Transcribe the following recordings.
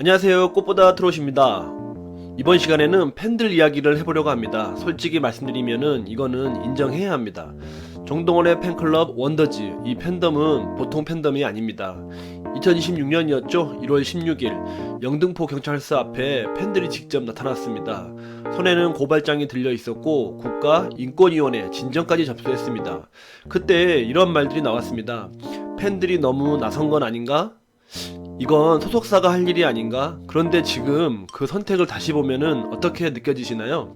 안녕하세요, 꽃보다 트롯입니다. 이번 시간에는 팬들 이야기를 해보려고 합니다. 솔직히 말씀드리면은 이거는 인정해야 합니다. 정동원의 팬클럽 원더즈, 이 팬덤은 보통 팬덤이 아닙니다. 2026년이었죠. 1월 16일 영등포 경찰서 앞에 팬들이 직접 나타났습니다. 손에는 고발장이 들려 있었고 국가인권위원회 진정까지 접수했습니다. 그때 이런 말들이 나왔습니다. 팬들이 너무 나선 건 아닌가? 이건 소속사가 할 일이 아닌가? 그런데 지금 그 선택을 다시 보면은 어떻게 느껴지시나요?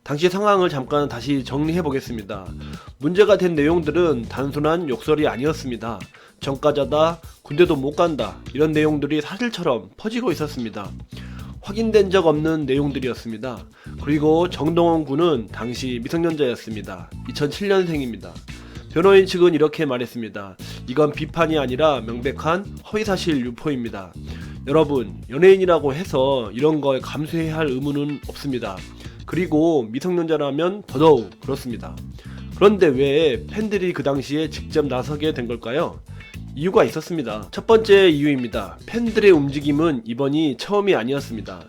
당시 상황을 잠깐 다시 정리해 보겠습니다. 문제가 된 내용들은 단순한 욕설이 아니었습니다. 전과자다, 군대도 못 간다, 이런 내용들이 사실처럼 퍼지고 있었습니다. 확인된 적 없는 내용들이었습니다. 그리고 정동원 군은 당시 미성년자였습니다. 2007년생입니다. 변호인 측은 이렇게 말했습니다. 이건 비판이 아니라 명백한 허위사실 유포입니다. 여러분, 연예인이라고 해서 이런 걸 감수해야 할 의무는 없습니다. 그리고 미성년자라면 더더욱 그렇습니다. 그런데 왜 팬들이 그 당시에 직접 나서게 된 걸까요? 이유가 있었습니다. 첫 번째 이유입니다. 팬들의 움직임은 이번이 처음이 아니었습니다.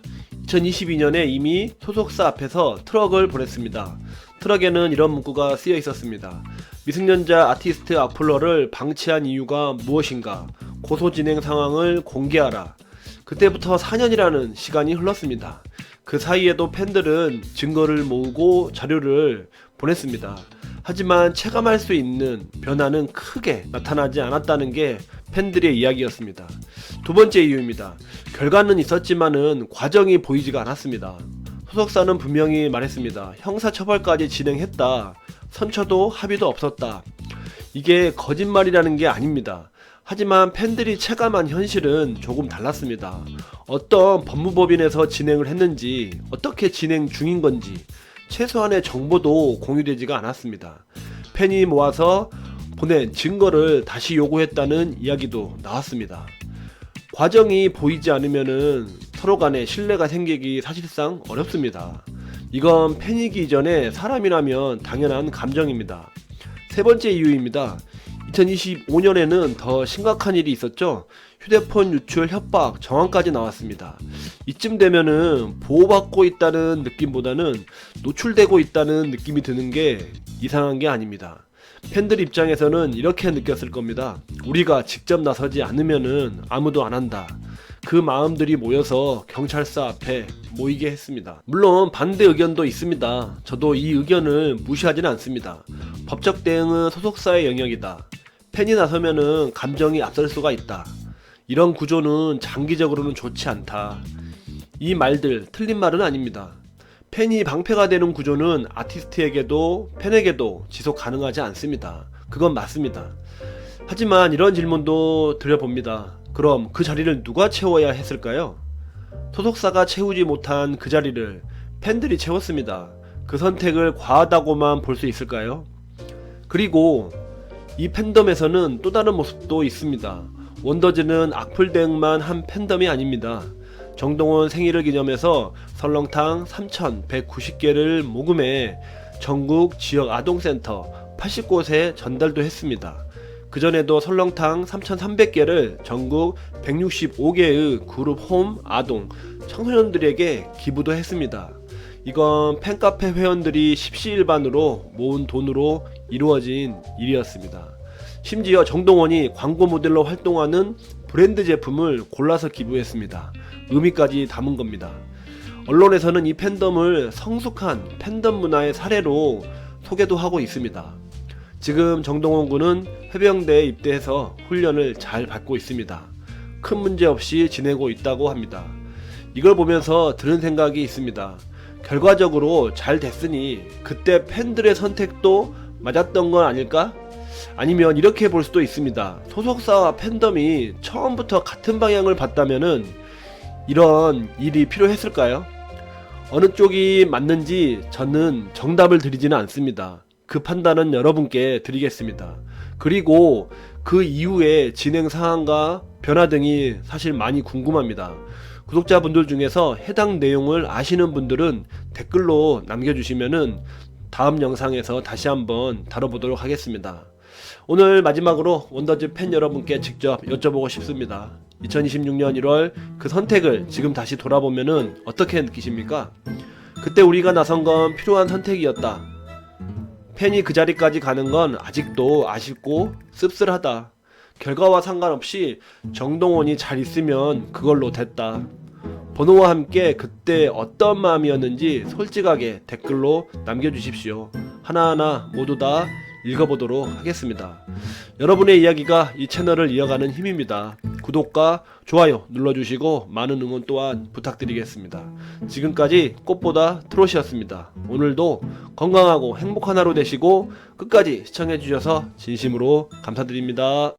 2022년에 이미 소속사 앞에서 트럭을 보냈습니다. 트럭에는 이런 문구가 쓰여 있었습니다. 미성년자 아티스트 악플러를 방치한 이유가 무엇인가? 고소 진행 상황을 공개하라. 그때부터 4년이라는 시간이 흘렀습니다. 그 사이에도 팬들은 증거를 모으고 자료를 보냈습니다. 하지만 체감할 수 있는 변화는 크게 나타나지 않았다는 게 팬들의 이야기였습니다. 두 번째 이유입니다. 결과는 있었지만은 과정이 보이지가 않았습니다. 소속사는 분명히 말했습니다. 형사처벌까지 진행했다. 선처도 합의도 없었다. 이게 거짓말이라는 게 아닙니다. 하지만 팬들이 체감한 현실은 조금 달랐습니다. 어떤 법무법인에서 진행을 했는지, 어떻게 진행 중인 건지 최소한의 정보도 공유되지가 않았습니다. 팬이 모아서 보낸 증거를 다시 요구했다는 이야기도 나왔습니다. 과정이 보이지 않으면은 서로 간에 신뢰가 생기기 사실상 어렵습니다. 이건 팬이기 이전에 사람이라면 당연한 감정입니다. 세 번째 이유입니다. 2025년에는 더 심각한 일이 있었죠. 휴대폰 유출 협박 정황까지 나왔습니다. 이쯤 되면은 보호받고 있다는 느낌보다는 노출되고 있다는 느낌이 드는 게 이상한 게 아닙니다. 팬들 입장에서는 이렇게 느꼈을 겁니다. 우리가 직접 나서지 않으면은 아무도 안 한다. 그 마음들이 모여서 경찰서 앞에 모이게 했습니다. 물론 반대 의견도 있습니다. 저도 이 의견을 무시하지는 않습니다. 법적 대응은 소속사의 영역이다. 팬이 나서면은 감정이 앞설 수가 있다. 이런 구조는 장기적으로는 좋지 않다. 이 말들 틀린 말은 아닙니다. 팬이 방패가 되는 구조는 아티스트에게도 팬에게도 지속 가능하지 않습니다. 그건 맞습니다. 하지만 이런 질문도 드려봅니다. 그럼 그 자리를 누가 채워야 했을까요? 소속사가 채우지 못한 그 자리를 팬들이 채웠습니다. 그 선택을 과하다고만 볼 수 있을까요? 그리고 이 팬덤에서는 또 다른 모습도 있습니다. 원더즈는 악플 대응만 한 팬덤이 아닙니다. 정동원 생일을 기념해서 설렁탕 3,190개를 모금해 전국 지역 아동센터 80곳에 전달도 했습니다. 그전에도 설렁탕 3,300개를 전국 165개의 그룹 홈 아동 청소년들에게 기부도 했습니다. 이건 팬카페 회원들이 십시일반으로 모은 돈으로 이루어진 일이었습니다. 심지어 정동원이 광고 모델로 활동하는 브랜드 제품을 골라서 기부했습니다. 의미까지 담은 겁니다. 언론에서는 이 팬덤을 성숙한 팬덤 문화의 사례로 소개도 하고 있습니다. 지금 정동원 군은 해병대에 입대해서 훈련을 잘 받고 있습니다. 큰 문제 없이 지내고 있다고 합니다. 이걸 보면서 드는 생각이 있습니다. 결과적으로 잘 됐으니 그때 팬들의 선택도 맞았던 건 아닐까? 아니면 이렇게 볼 수도 있습니다. 소속사와 팬덤이 처음부터 같은 방향을 봤다면은 이런 일이 필요했을까요? 어느 쪽이 맞는지 저는 정답을 드리지는 않습니다. 그 판단은 여러분께 드리겠습니다. 그리고 그 이후의 진행 상황과 변화 등이 사실 많이 궁금합니다. 구독자분들 중에서 해당 내용을 아시는 분들은 댓글로 남겨주시면은 다음 영상에서 다시 한번 다뤄보도록 하겠습니다. 오늘 마지막으로 원더즈 팬 여러분께 직접 여쭤보고 싶습니다. 2026년 1월 그 선택을 지금 다시 돌아보면은 어떻게 느끼십니까? 그때 우리가 나선 건 필요한 선택이었다. 팬이 그 자리까지 가는 건 아직도 아쉽고 씁쓸하다. 결과와 상관없이 정동원이 잘 있으면 그걸로 됐다. 번호와 함께 그때 어떤 마음이었는지 솔직하게 댓글로 남겨주십시오. 하나하나 모두 다 읽어보도록 하겠습니다. 여러분의 이야기가 이 채널을 이어가는 힘입니다. 구독과 좋아요 눌러주시고 많은 응원 또한 부탁드리겠습니다. 지금까지 꽃보다 트롯이었습니다. 오늘도 건강하고 행복한 하루 되시고 끝까지 시청해주셔서 진심으로 감사드립니다.